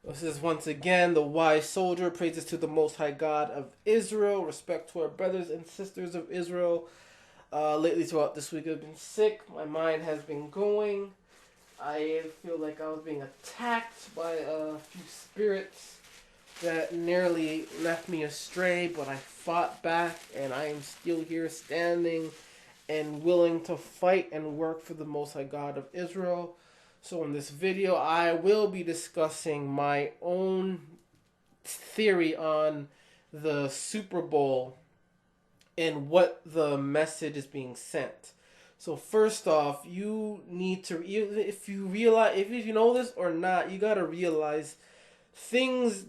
This is once again the wise soldier. Praises to the Most High God of Israel. Respect to our brothers and sisters of Israel. Lately, throughout this week, I've been sick. My mind has been going. I feel like I was being attacked by a few spirits that nearly left me astray, but I fought back, and I am still here standing and willing to fight and work for the Most High God of Israel. So in this video, I will be discussing my own theory on the Super Bowl and what the message is being sent. So first off, you need to, if you realize, if you know this or not, you gotta realize things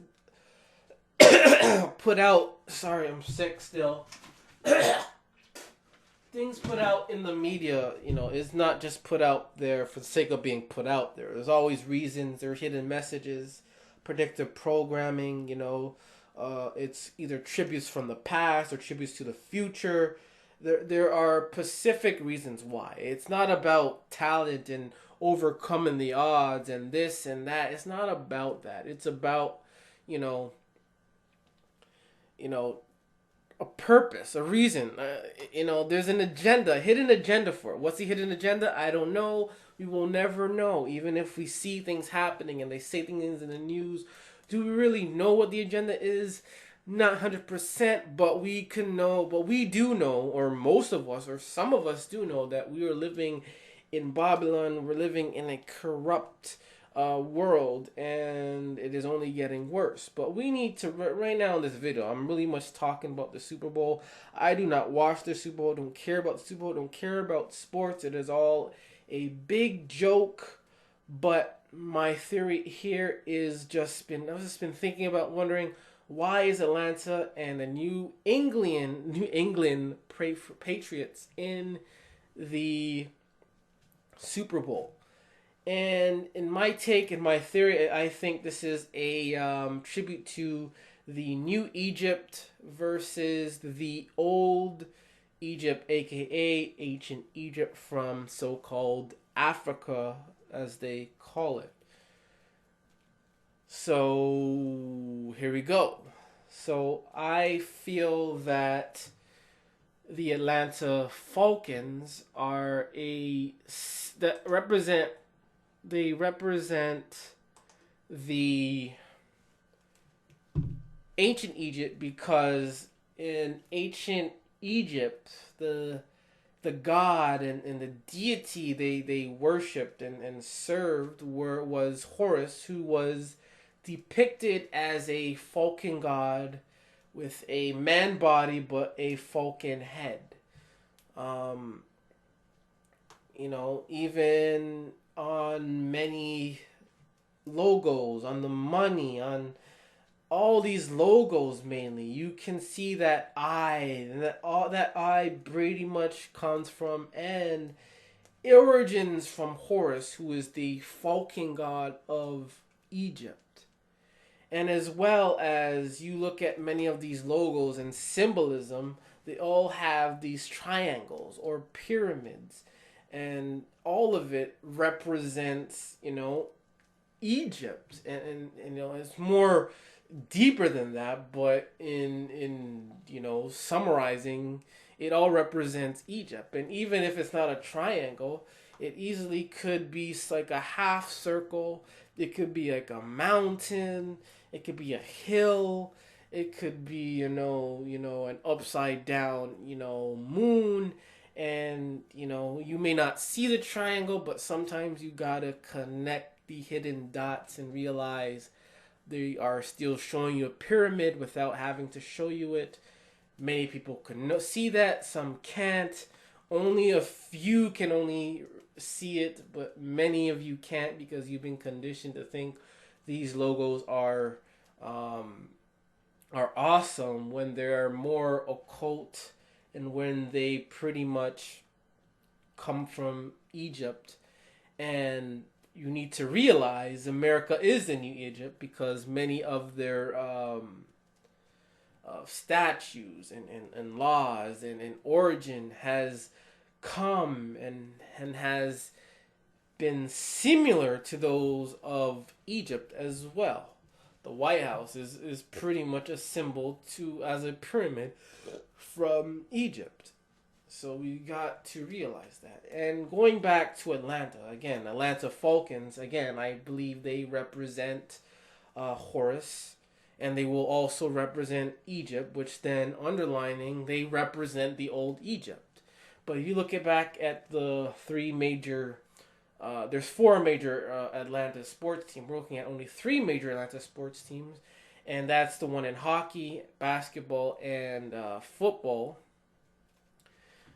put out. Sorry, I'm sick still. Things put out in the media, is not just put out there for the sake of being put out there. There's always reasons. There are hidden messages, predictive programming. It's either tributes from the past or tributes to the future. There are specific reasons why. It's not about talent and overcoming the odds and this and that. It's not about that. It's about, you know, you know, a purpose, a reason. There's an agenda, a hidden agenda for it. What's the hidden agenda? I don't know. We will never know. Even if we see things happening and they say things in the news, do we really know what the agenda is? Not 100%, but we can know, but we do know, or most of us, or some of us do know that we are living in Babylon. We're living in a corrupt world, and it is only getting worse. But we need to right now in this video, I'm really much talking about the Super Bowl. I do not watch the Super Bowl, don't care about the Super Bowl, don't care about sports. It is all a big joke. But my theory here is I've just been thinking about, wondering, why is Atlanta and the New England Patriots in the Super Bowl? And in my take, in my theory, I think this is a tribute to the New Egypt versus the Old Egypt, aka ancient Egypt, from so called Africa, as they call it. So here we go. So I feel that the Atlanta Falcons are a that represent they represent the ancient Egypt, because in ancient Egypt the god and the deity they worshipped and served was Horus, who was depicted as a falcon god with a man body but a falcon head. Um, even on many logos, on the money, on all these logos mainly, you can see that eye, and that all that eye pretty much comes from and origins from Horus, who is the falcon god of Egypt. And as well as you look at many of these logos and symbolism, they all have these triangles or pyramids, and all of it represents, Egypt, and it's more deeper than that, but in summarizing, it all represents Egypt. And even if it's not a triangle, it easily could be like a half circle. It could be like a mountain. It could be a hill. It could be an upside down moon. And you may not see the triangle, but sometimes you gotta connect the hidden dots and realize they are still showing you a pyramid without having to show you it. Many people can see that, some can't. Only a few can only see it, but many of you can't because you've been conditioned to think these logos are awesome when they're more occult and when they pretty much come from Egypt. And you need to realize America is the new Egypt, because many of their statues and laws and origin has come and has been similar to those of Egypt as well. The White House is pretty much a symbol to as a pyramid from Egypt. So we got to realize that. And going back to Atlanta, again, Atlanta Falcons, again, I believe they represent Horus, and they will also represent Egypt, which then underlining they represent the old Egypt. But if you look back at the three major, there's four major Atlanta sports teams. We're looking at only three major Atlanta sports teams, and that's the one in hockey, basketball, and football.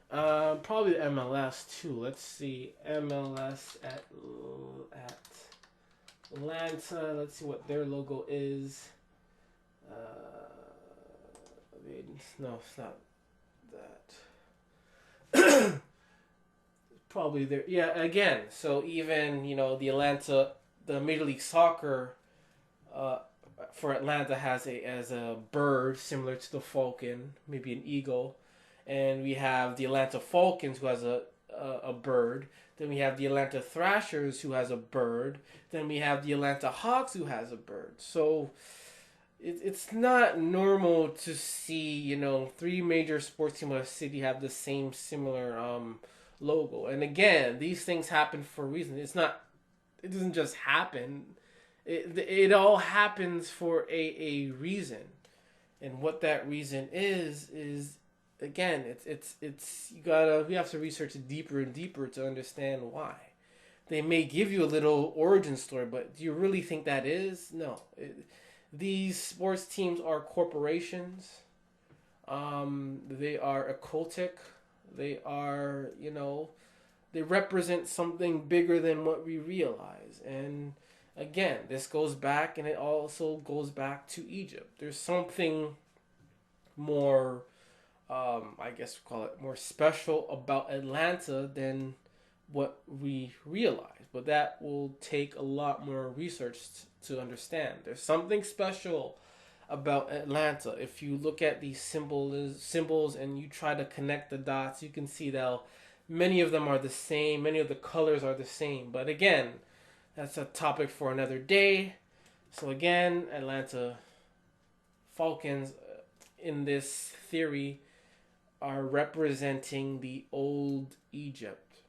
Probably the MLS too. Let's see, MLS at Atlanta. Let's see what their logo is. No, it's not that. Probably there. Yeah, again. So even the Major League Soccer, for Atlanta has a bird similar to the falcon, maybe an eagle, and we have the Atlanta Falcons who has a bird. Then we have the Atlanta Thrashers who has a bird. Then we have the Atlanta Hawks who has a bird. So it's not normal to see, three major sports teams of a city have the same similar logo. And again, these things happen for a reason. It doesn't just happen. It all happens for a reason. And what that reason is again, we have to research it deeper and deeper to understand why. They may give you a little origin story, but do you really think that is? No. These sports teams are corporations. They are occultic. They are, they represent something bigger than what we realize. And again, this goes back, and it also goes back to Egypt. There's something more, I guess we call it more special about Atlanta than what we realize. But that will take a lot more research to understand. There's something special about Atlanta. If you look at these symbols and you try to connect the dots, you can see that many of them are the same. Many of the colors are the same. But again, that's a topic for another day. So again, Atlanta Falcons in this theory are representing the old Egypt.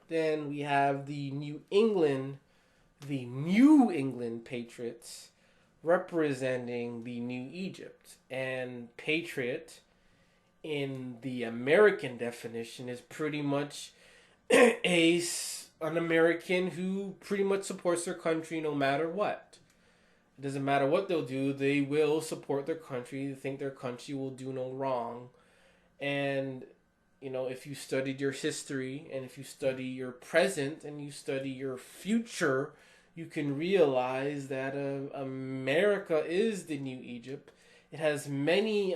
Then we have the New England Patriots representing the New Egypt. And Patriot in the American definition is pretty much an American who pretty much supports their country no matter what. It doesn't matter what they'll do, they will support their country. They think their country will do no wrong. And if you studied your history, and if you study your present, and you study your future, you can realize that America is the New Egypt. It has many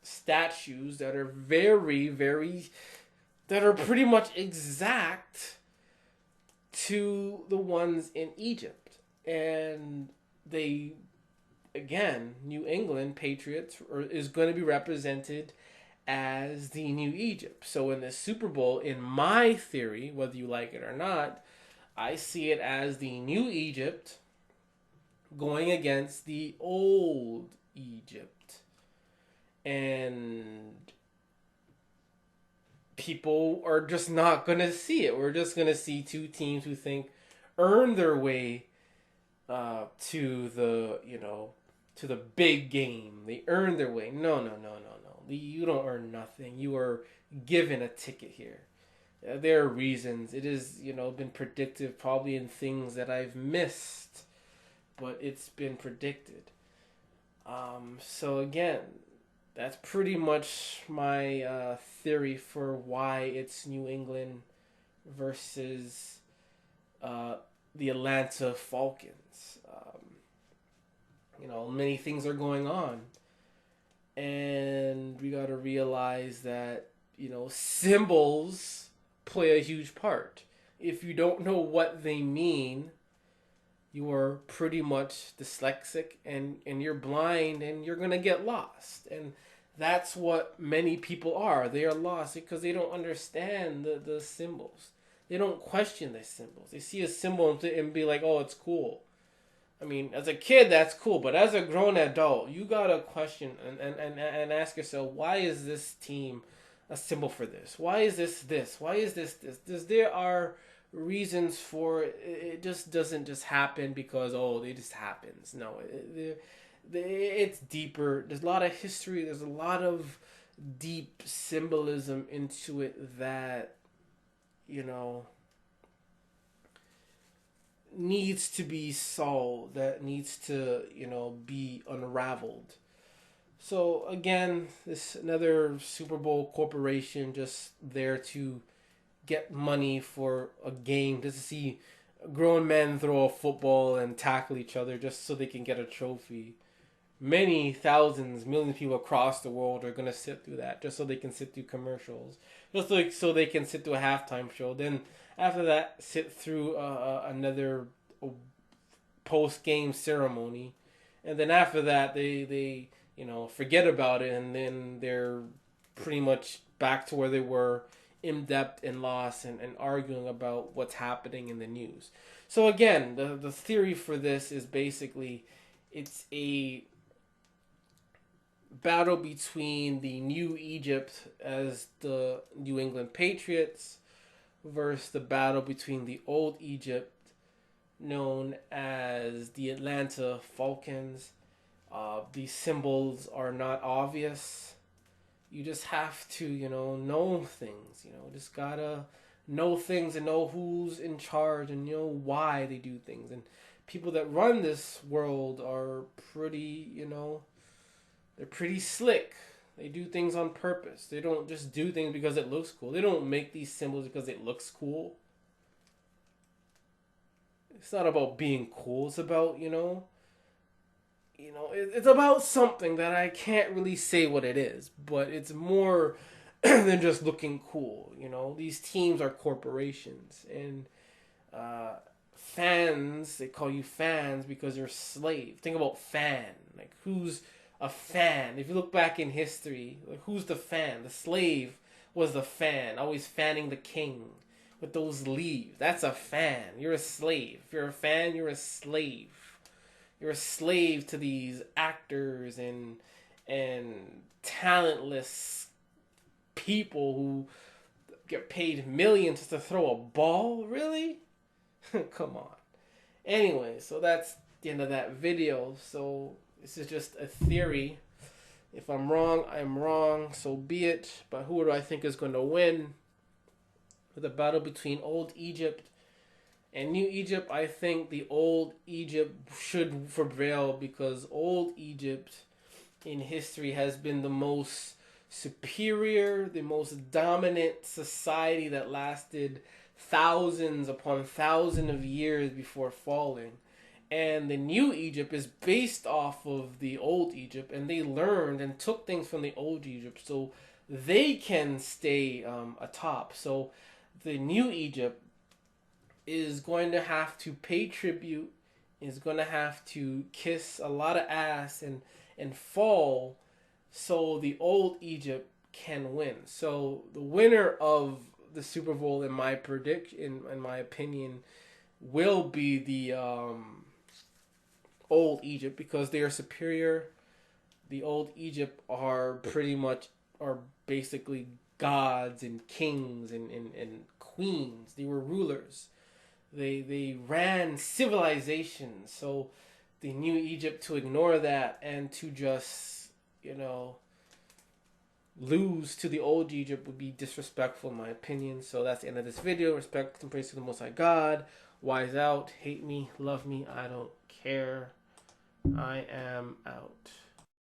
statues that are very, very, that are pretty much exact to the ones in Egypt. And they, again, New England Patriots is going to be represented as the New Egypt. So in the Super Bowl, in my theory, whether you like it or not, I see it as the New Egypt going against the old Egypt. And people are just not going to see it. We're just going to see two teams who think earn their way to the big game. They earn their way. No. You don't earn nothing. You are given a ticket here. There are reasons. It is, been predictive probably in things that I've missed, but it's been predicted. So again, that's pretty much my theory for why it's New England versus the Atlanta Falcons. Many things are going on. And we got to realize that, symbols play a huge part. If you don't know what they mean, you are pretty much dyslexic and you're blind and you're going to get lost. And that's what many people are. They are lost because they don't understand the symbols. They don't question the symbols. They see a symbol and be like, oh, it's cool. I mean, as a kid, that's cool, but as a grown adult, you gotta question and ask yourself, why is this team a symbol for this? Why is this this? Why is this? There are reasons for it. It just doesn't just happen because, oh, it just happens. No, it's deeper. There's a lot of history. There's a lot of deep symbolism into it that, you know, needs to be solved, that needs to, be unraveled. So again, this another Super Bowl corporation just there to get money for a game, just to see grown men throw a football and tackle each other just so they can get a trophy. Many thousands, millions of people across the world are gonna sit through that just so they can sit through commercials, just like so they can sit through a halftime show. Then after that, sit through another post game ceremony, and then after that, they forget about it, and then they're pretty much back to where they were, in depth and lost and arguing about what's happening in the news. So again, the theory for this is basically it's a battle between the New Egypt as the New England Patriots versus the battle between the Old Egypt known as the Atlanta Falcons. These symbols are not obvious. You just have to, know things. Just gotta know things and know who's in charge and know why they do things. And people that run this world are pretty, they're pretty slick. They do things on purpose. They don't just do things because it looks cool. They don't make these symbols because it looks cool. It's not about being cool. It's about, it's about something that I can't really say what it is, but it's more than just looking cool. These teams are corporations, and fans, they call you fans because you're a slave. Think about fan. Like, who's a fan? If you look back in history, like, who's the fan? The slave was the fan, always fanning the king with those leaves. That's a fan. You're a slave. If you're a fan, you're a slave. You're a slave to these actors and talentless people who get paid millions just to throw a ball. Really? Come on. Anyway, so that's the end of that video. So this is just a theory. If I'm wrong, I'm wrong. So be it. But who do I think is going to win? With a battle between Old Egypt and New Egypt, I think the Old Egypt should prevail because Old Egypt in history has been the most superior, the most dominant society that lasted thousands upon thousands of years before falling. And the New Egypt is based off of the Old Egypt, and they learned and took things from the Old Egypt so they can stay atop. So the New Egypt is going to have to pay tribute, is going to have to kiss a lot of ass and fall so the Old Egypt can win. So the winner of the Super Bowl, in my prediction, in my opinion, will be the Old Egypt because they are superior. The Old Egypt are basically gods and kings and queens. They were rulers. They ran civilizations. So the New Egypt, to ignore that and to just, lose to the Old Egypt would be disrespectful in my opinion. So that's the end of this video. Respect and praise to the Most High God. Wise out. Hate me. Love me. I don't care. I am out.